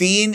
3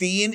3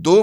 2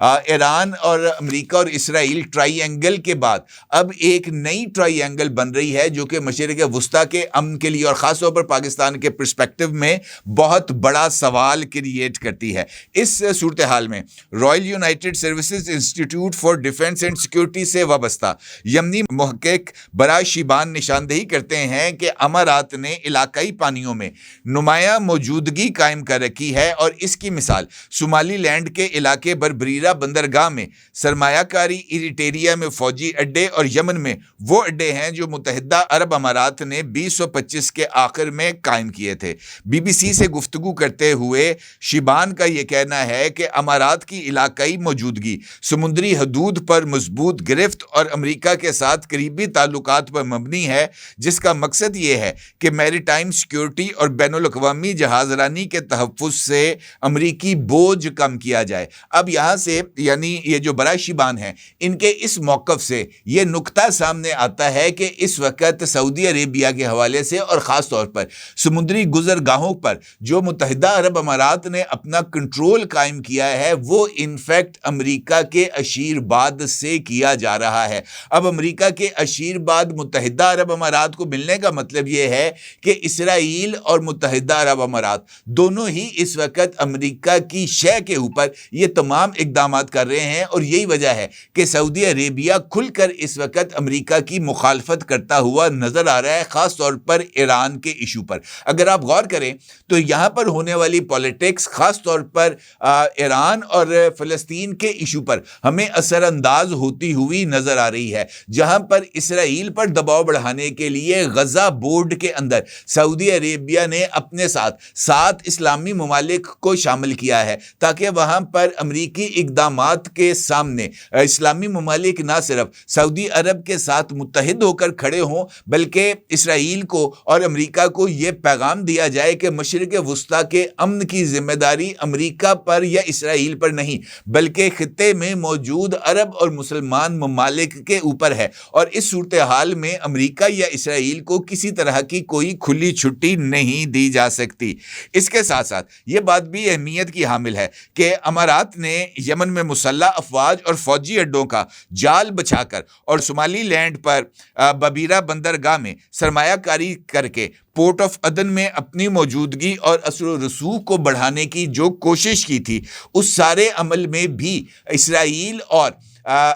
ایران اور امریکہ اور اسرائیل try angle کے بعد اب ایک نئی ٹرائی اینگل بن رہی ہے جو کہ مشرق وسطیٰ کے امن کے لیے اور خاص طور پر پاکستان کے پرسپیکٹو میں بہت بڑا سوال کریٹ کرتی ہے۔ اس صورتحال میں Royal United services institute for defence and security سے وابستہ یمنی محقق برائے شیبان نشاندہی کرتے ہیں کہ امارات نے علاقائی پانیوں میں نمایاں موجودگی قائم کر رکھی ہے، اور اس کی مثال صومالی لینڈ کے علاقے بربریرہ بندرگاہ میں سرمایہ کاری، ایریٹیریا میں فوجی اڈے اور یمن میں وہ اڈے ہیں جو متحدہ عرب امارات نے 2025 کے آخر میں قائم کیے تھے۔ بی بی سی سے گفتگو کرتے ہوئے شیبان کا یہ کہنا ہے کہ امارات کی علاقائی موجودگی سمندری حدود پر مضبوط گرفت اور امریکہ کے ساتھ قریبی تعلقات پر مبنی ہے، جس کا مقصد یہ ہے کہ میری ٹائم سیکیورٹی اور بین الاقوامی جہاز رانی کے تحفظ سے امریکی بوجھ کم کیا جائے۔ اب یہاں سے یعنی یہ جو برائے شیبان ہیں ان کے اس موقف سے یہ نقطہ سامنے آتا ہے کہ اس وقت سعودی عربیہ کے حوالے سے اور خاص طور پر سمندری گزرگاہوں پر جو متحدہ عرب امارات نے اپنا کنٹرول قائم کیا ہے وہ انفیکٹ امریکہ کے عشیرباد سے کیا جا رہا ہے۔ اب امریکہ کے عشیرباد متحدہ عرب امارات کو ملنے کا مطلب یہ ہے کہ اسرائیل اور متحدہ عرب امارات دونوں ہی اس وقت امریکہ کی شے کے اوپر یہ تمام اقدامات کر رہے ہیں، اور یہی وجہ ہے کہ سعودی عربیہ کھل کر اس وقت امریکہ کی مخالفت کرتا ہوا نظر آ رہا ہے، خاص طور پر ایران کے ایشو پر۔ اگر آپ غور کریں تو یہاں پر ہونے والی پولیٹکس خاص طور پر ایران اور فلسطین کے ایشو پر ہمیں اثر انداز ہوتی ہوئی نظر آ رہی ہے، جہاں پر اسرائیل پر دباؤ بڑھانے کے لیے غزہ بورڈ کے اندر سعودی عربیہ نے اپنے ساتھ 7 اسلامی ممالک کو شامل کیا ہے تاکہ وہاں پر امریکی اقدامات کے سامنے اسلامی ممالک نہ صرف سعودی عرب کے ساتھ متحد ہو کر کھڑے ہوں بلکہ اسرائیل کو اور امریکہ کو یہ پیغام دیا جائے کہ مشرق وسطیٰ کے امن کی ذمہ داری امریکہ پر یا اسرائیل پر نہیں بلکہ خطے میں موجود عرب اور مسلمان ممالک کے اوپر ہے، اور اس صورتحال میں امریکہ یا اسرائیل کو کسی طرح کی کوئی کھلی چھٹی نہیں دی جا سکتی۔ اس کے ساتھ ساتھ یہ بات بھی اہمیت کی حامل ہے کہ امارات نے یمن میں مسلح افواج اور فوجی اڈوں کا جال بچھا کر اور صومالی لینڈ پر بربریرہ بندرگاہ میں سرمایہ کاری کر کے پورٹ آف عدن میں اپنی موجودگی اور اثر و رسوخ کو بڑھانے کی جو کوشش کی تھی اس سارے عمل میں بھی اسرائیل اور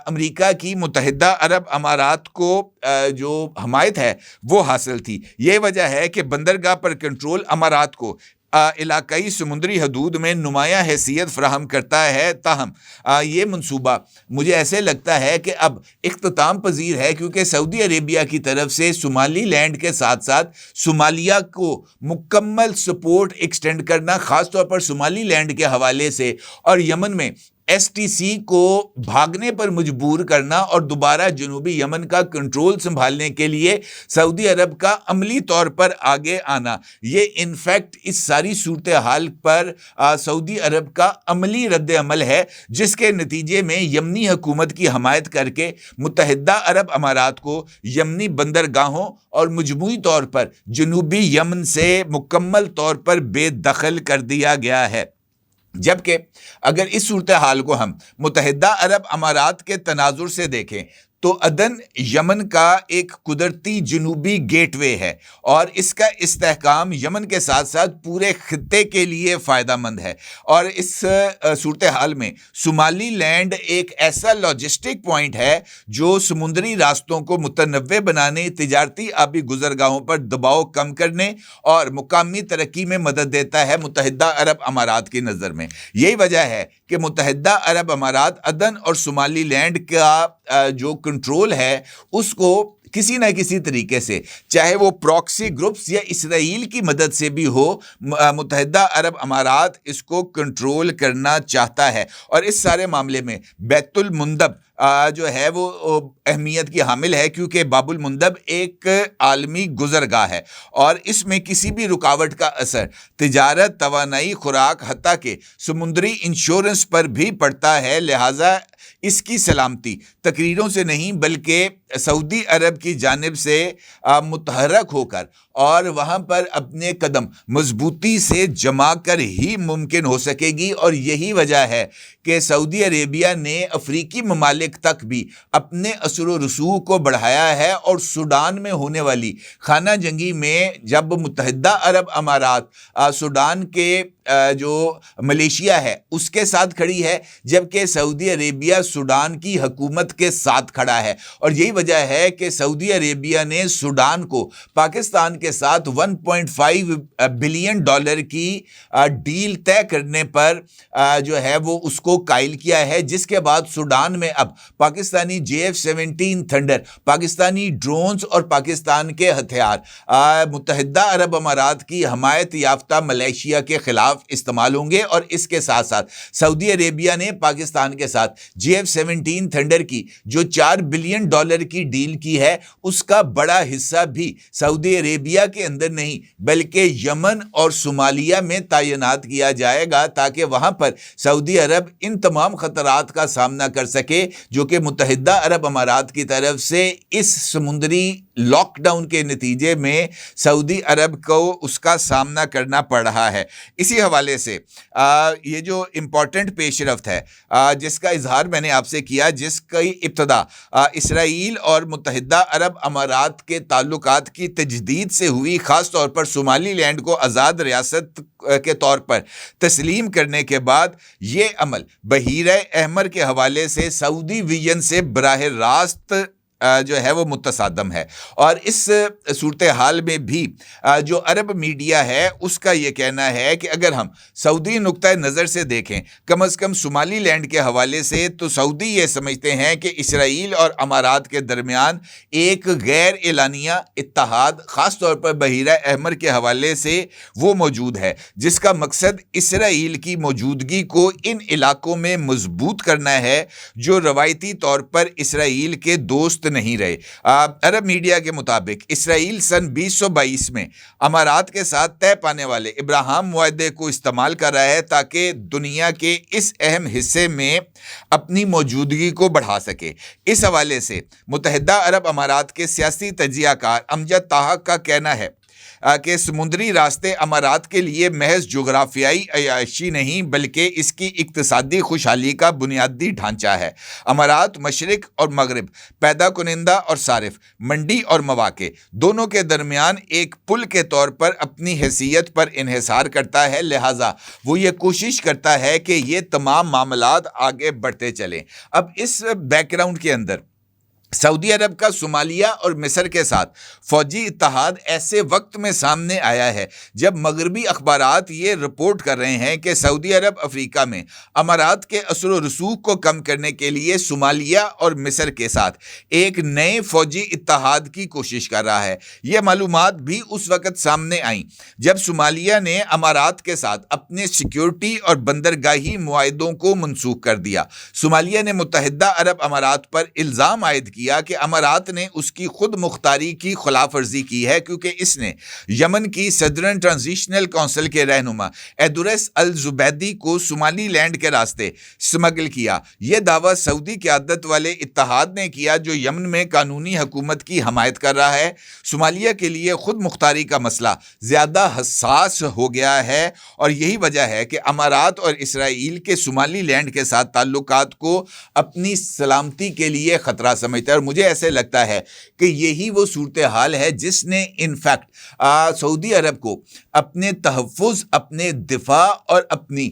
امریکہ کی متحدہ عرب امارات کو جو حمایت ہے وہ حاصل تھی۔ یہ وجہ ہے کہ بندرگاہ پر کنٹرول امارات کو علاقائی سمندری حدود میں نمایاں حیثیت فراہم کرتا ہے، تاہم یہ منصوبہ مجھے ایسے لگتا ہے کہ اب اختتام پذیر ہے، کیونکہ سعودی عربیہ کی طرف سے صومالی لینڈ کے ساتھ ساتھ صومالیہ کو مکمل سپورٹ ایکسٹینڈ کرنا، خاص طور پر صومالی لینڈ کے حوالے سے، اور یمن میں ایس ٹی سی کو بھاگنے پر مجبور کرنا اور دوبارہ جنوبی یمن کا کنٹرول سنبھالنے کے لیے سعودی عرب کا عملی طور پر آگے آنا، یہ انفیکٹ اس ساری صورتحال پر سعودی عرب کا عملی رد عمل ہے، جس کے نتیجے میں یمنی حکومت کی حمایت کر کے متحدہ عرب امارات کو یمنی بندرگاہوں اور مجموعی طور پر جنوبی یمن سے مکمل طور پر بے دخل کر دیا گیا ہے۔ جبکہ اگر اس صورتحال کو ہم متحدہ عرب امارات کے تناظر سے دیکھیں تو عدن یمن کا ایک قدرتی جنوبی گیٹ وے ہے، اور اس کا استحکام یمن کے ساتھ ساتھ پورے خطے کے لیے فائدہ مند ہے، اور اس صورتحال میں صومالی لینڈ ایک ایسا لاجسٹک پوائنٹ ہے جو سمندری راستوں کو متنوع بنانے، تجارتی آبی گزرگاہوں پر دباؤ کم کرنے اور مقامی ترقی میں مدد دیتا ہے متحدہ عرب امارات کی نظر میں۔ یہی وجہ ہے کہ متحدہ عرب امارات عدن اور صومالی لینڈ کا جو کنٹرول ہے اس کو کسی نہ کسی طریقے سے، چاہے وہ پراکسی گروپس یا اسرائیل کی مدد سے بھی ہو، متحدہ عرب امارات اس کو کنٹرول کرنا چاہتا ہے، اور اس سارے معاملے میں بیت المندب جو ہے وہ اہمیت کی حامل ہے، کیونکہ باب المندب ایک عالمی گزرگاہ ہے اور اس میں کسی بھی رکاوٹ کا اثر تجارت، توانائی، خوراک، حتیٰ کہ سمندری انشورنس پر بھی پڑتا ہے۔ لہٰذا اس کی سلامتی تقریروں سے نہیں بلکہ سعودی عرب کی جانب سے متحرک ہو کر اور وہاں پر اپنے قدم مضبوطی سے جما کر ہی ممکن ہو سکے گی، اور یہی وجہ ہے کہ سعودی عربیہ نے افریقی ممالک تک بھی اپنے اثر و رسوخ کو بڑھایا ہے، اور سوڈان میں ہونے والی خانہ جنگی میں جب متحدہ عرب امارات سوڈان کے جو ملیشیا ہے اس کے ساتھ کھڑی ہے، جبکہ سعودی عربیہ سوڈان کی حکومت کے ساتھ کھڑا ہے، اور یہی وجہ ہے کہ سعودی عربیہ نے سوڈان کو پاکستان کے ساتھ $1.5 بلین کی ڈیل طے کرنے پر جو ہے وہ اس کو قائل کیا ہے، جس کے بعد سوڈان میں اب Pakistani JF-17 thunder, Pakistani drones اور پاکستان کے ہتھیار متحدہ عرب امارات کی حمایت یافتہ ملیشیا کے خلاف استعمال ہوں گے، اور اس کے ساتھ ساتھ سعودی عربیہ نے پاکستان کے ساتھ JF-17 تھنڈر کی جو $4 بلین کی ڈیل کی ہے، اس کا بڑا حصہ بھی سعودی عربیہ کے اندر نہیں بلکہ یمن اور صومالیہ میں تعینات کیا جائے گا، تاکہ وہاں پر سعودی عرب ان تمام خطرات کا سامنا کر سکے جو کہ متحدہ عرب امارات کی طرف سے اس سمندری لاک ڈاؤن کے نتیجے میں سعودی عرب کو اس کا سامنا کرنا پڑ رہا ہے۔ اسی حوالے سے یہ جو امپورٹنٹ پیش رفت ہے جس کا اظہار میں نے آپ سے کیا، جس کی ابتدا اسرائیل اور متحدہ عرب امارات کے تعلقات کی تجدید سے ہوئی، خاص طور پر صومالی لینڈ کو آزاد ریاست کے طور پر تسلیم کرنے کے بعد، یہ عمل بحیرہ احمر کے حوالے سے سعودی ویژن سے براہ راست جو ہے وہ متصادم ہے، اور اس صورتحال میں بھی جو عرب میڈیا ہے اس کا یہ کہنا ہے کہ اگر ہم سعودی نقطۂ نظر سے دیکھیں، کم از کم صومالی لینڈ کے حوالے سے، تو سعودی یہ سمجھتے ہیں کہ اسرائیل اور امارات کے درمیان ایک غیر اعلانیہ اتحاد، خاص طور پر بحیرہ احمر کے حوالے سے وہ موجود ہے، جس کا مقصد اسرائیل کی موجودگی کو ان علاقوں میں مضبوط کرنا ہے جو روایتی طور پر اسرائیل کے دوست نہیں رہے۔ عرب میڈیا کے مطابق اسرائیل سن 2022 میں امارات کے ساتھ طے پانے والے ابراہم معاہدے کو استعمال کر رہا ہے تاکہ دنیا کے اس اہم حصے میں اپنی موجودگی کو بڑھا سکے۔ اس حوالے سے متحدہ عرب امارات کے سیاسی تجزیہ کار امجد طاہر کا کہنا ہے کہ سمندری راستے امارات کے لیے محض جغرافیائی عیاشی نہیں بلکہ اس کی اقتصادی خوشحالی کا بنیادی ڈھانچہ ہے۔ امارات مشرق اور مغرب، پیدا کنندہ اور صارف، منڈی اور مواقع، دونوں کے درمیان ایک پل کے طور پر اپنی حیثیت پر انحصار کرتا ہے، لہٰذا وہ یہ کوشش کرتا ہے کہ یہ تمام معاملات آگے بڑھتے چلیں۔ اب اس بیک گراؤنڈ کے اندر سعودی عرب کا صومالیہ اور مصر کے ساتھ فوجی اتحاد ایسے وقت میں سامنے آیا ہے جب مغربی اخبارات یہ رپورٹ کر رہے ہیں کہ سعودی عرب افریقہ میں امارات کے اثر و رسوخ کو کم کرنے کے لیے صومالیہ اور مصر کے ساتھ ایک نئے فوجی اتحاد کی کوشش کر رہا ہے۔ یہ معلومات بھی اس وقت سامنے آئیں جب صومالیہ نے امارات کے ساتھ اپنے سیکیورٹی اور بندرگاہی معاہدوں کو منسوخ کر دیا۔ صومالیہ نے متحدہ عرب امارات پر الزام عائد کیا کہ امارات نے اس کی خود مختاری کی خلاف ورزی کی ہے کیونکہ اس نے یمن کی صدرن ٹرانزیشنل کونسل کے رہنما ایدورس الزبیدی کو صومالی لینڈ کے راستے سمگل کیا۔ یہ دعویٰ سعودی قیادت والے اتحاد نے کیا جو یمن میں قانونی حکومت کی حمایت کر رہا ہے۔ صومالیہ کے لیے خود مختاری کا مسئلہ زیادہ حساس ہو گیا ہے، اور یہی وجہ ہے کہ امارات اور اسرائیل کے صومالی لینڈ کے ساتھ تعلقات کو اپنی سلامتی کے لیے خطرہ سمجھتا ہے، اور مجھے ایسے لگتا ہے کہ یہی وہ صورتحال ہے جس نے انفیکٹ سعودی عرب کو اپنے تحفظ، اپنے دفاع اور اپنی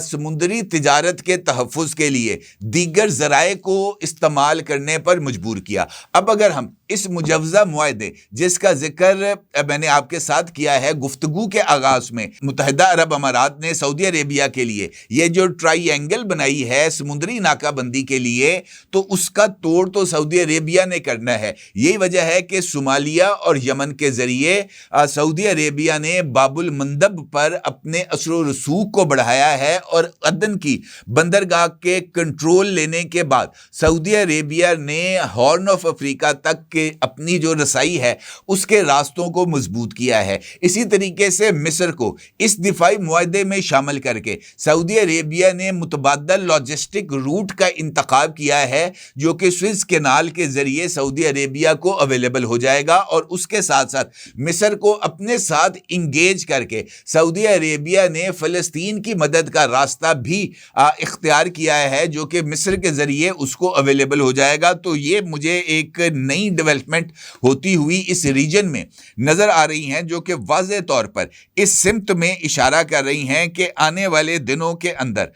سمندری تجارت کے تحفظ کے لیے دیگر ذرائع کو استعمال کرنے پر مجبور کیا۔ اب اگر ہم اس مجوزہ معاہدے جس کا ذکر میں نے آپ کے ساتھ کیا ہے گفتگو کے آغاز میں، متحدہ عرب امارات نے سعودی عربیہ کے لیے یہ جو ٹرائی اینگل بنائی ہے سمندری ناکہ بندی کے لیے، تو اس کا توڑ تو سعودی سعودی عربیہ نے کرنا ہے. یہی وجہ ہے کہ صومالیہ اور یمن کے ذریعے سعودی عربیہ نے باب المندب پر اپنے اثر و رسوخ کو بڑھایا ہے, اور عدن کی بندرگاہ کے کنٹرول لینے کے بعد سعودی عربیہ نے ہارن آف افریقہ تک کے اپنی جو رسائی ہے اس کے راستوں کو مضبوط کیا ہے. اسی طریقے سے مصر کو اس دفاعی معاہدے میں شامل کر کے سعودی عربیہ نے متبادل لاجسٹک روٹ کا انتخاب کیا ہے, جو کہ سوئز کینال کے ذریعے سعودی عربیہ کو اویلیبل ہو جائے گا, اور اس کے ساتھ ساتھ مصر کو اپنے ساتھ انگیج کر کے سعودی عربیہ نے فلسطین کی مدد کا راستہ بھی اختیار کیا ہے, جو کہ مصر کے ذریعے اس کو اویلیبل ہو جائے گا. تو یہ مجھے ایک نئی ڈیولپمنٹ ہوتی ہوئی اس ریجن میں نظر آ رہی ہیں, جو کہ واضح طور پر اس سمت میں اشارہ کر رہی ہیں کہ آنے والے دنوں کے اندر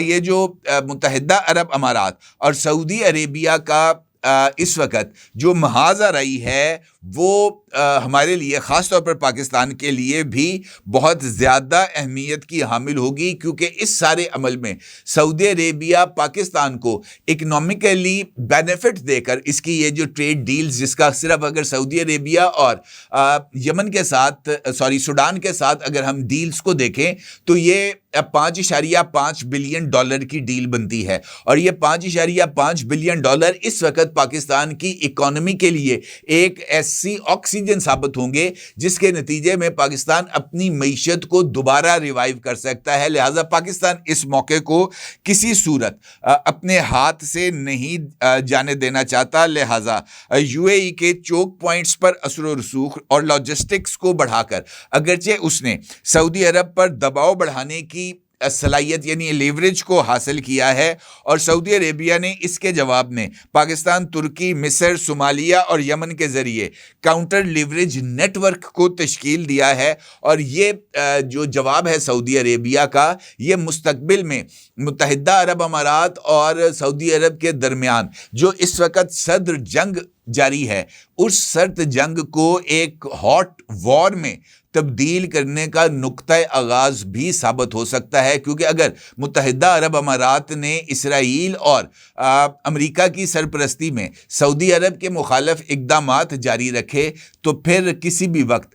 یہ جو متحدہ عرب امارات اور سعودی عربیہ کا اس وقت جو محاذ آ رہی ہے وہ ہمارے لیے, خاص طور پر پاکستان کے لیے بھی بہت زیادہ اہمیت کی حامل ہوگی, کیونکہ اس سارے عمل میں سعودی عربیہ پاکستان کو اکنامکلی بینیفٹ دے کر اس کی یہ جو ٹریڈ ڈیلز, جس کا صرف اگر سعودی عربیہ اور یمن کے ساتھ سوڈان کے ساتھ اگر ہم ڈیلز کو دیکھیں تو یہ 5.5 بلین ڈالر کی ڈیل بنتی ہے, اور یہ 5.5 بلین ڈالر اس وقت پاکستان کی اکانومی کے لیے ایک ایسی آکسیجن ثابت ہوں گے جس کے نتیجے میں پاکستان اپنی معیشت کو دوبارہ ریوائیو کر سکتا ہے. لہٰذا پاکستان اس موقع کو کسی صورت اپنے ہاتھ سے نہیں جانے دینا چاہتا. لہٰذا یو اے ای کے چوک پوائنٹس پر اثر و رسوخ اور لاجسٹکس کو بڑھا کر اگرچہ اس نے سعودی عرب پر دباؤ بڑھانے کی صلاحیت یعنی لیوریج کو حاصل کیا ہے, اور سعودی عربیہ نے اس کے جواب میں پاکستان, ترکی, مصر, صومالیہ اور یمن کے ذریعے کاؤنٹر لیوریج نیٹ ورک کو تشکیل دیا ہے. اور یہ جو جواب ہے سعودی عربیہ کا, یہ مستقبل میں متحدہ عرب امارات اور سعودی عرب کے درمیان جو اس وقت سرد جنگ جاری ہے, اس سرد جنگ کو ایک ہاٹ وار میں تبدیل کرنے کا نقطہ آغاز بھی ثابت ہو سکتا ہے. کیونکہ اگر متحدہ عرب امارات نے اسرائیل اور امریکہ کی سرپرستی میں سعودی عرب کے مخالف اقدامات جاری رکھے تو پھر کسی بھی وقت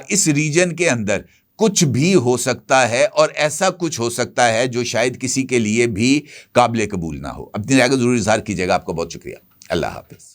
اس ریجن کے اندر کچھ بھی ہو سکتا ہے, اور ایسا کچھ ہو سکتا ہے جو شاید کسی کے لیے بھی قابل قبول نہ ہو. اپنی رائے کو ضرور اظہار کیجیے گا. آپ کا بہت شکریہ. اللہ حافظ.